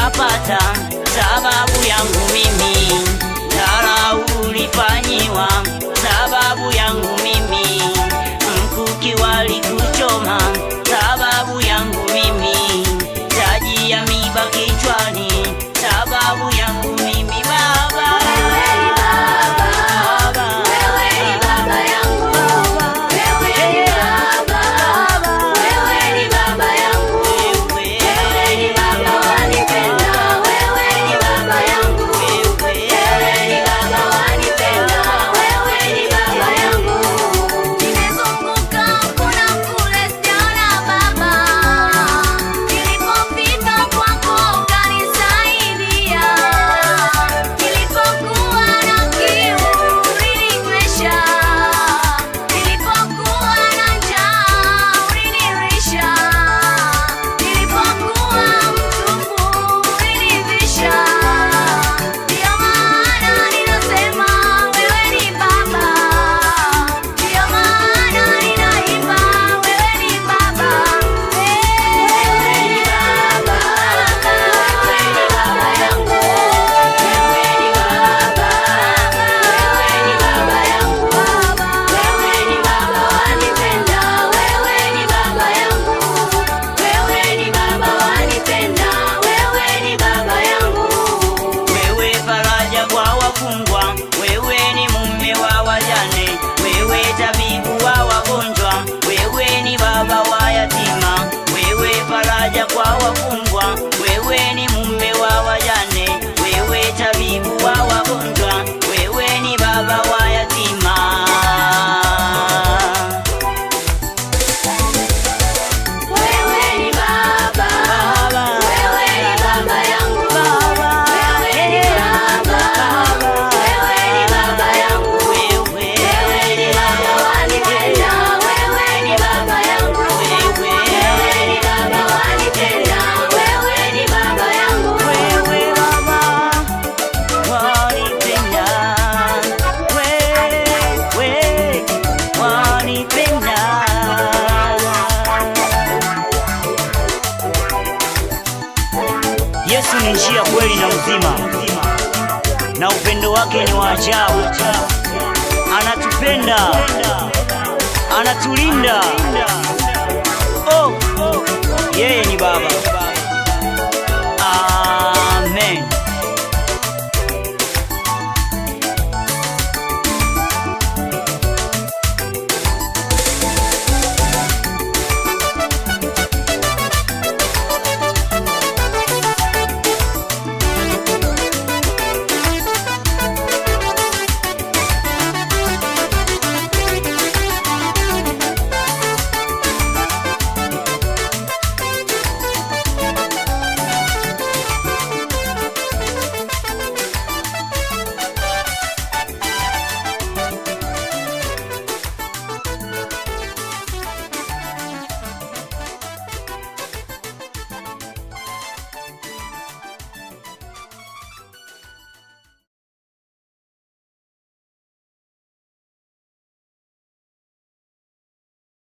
nikapata sababu yangu mimi, dharau ulifanyiwa sababu yangu mimi, mkuki walikuchoma sababu yangu mimi, taji ya miba kichwani sababu yangu mimi. Baba, wewe ni mume wa wajane, wewe tabibu wa wagonjwa, wewe ni baba wa yatima, wewe faraja kwa wafungwa, wewe ni mume wa wajane, wewe tabibu wa wagonjwa, wewe ni baba wa yatima. Yesu ni njia, kweli na uzima, na upendo wake ni wa ajabu. Anatupenda, anatulinda. Oh, yeye ni Baba.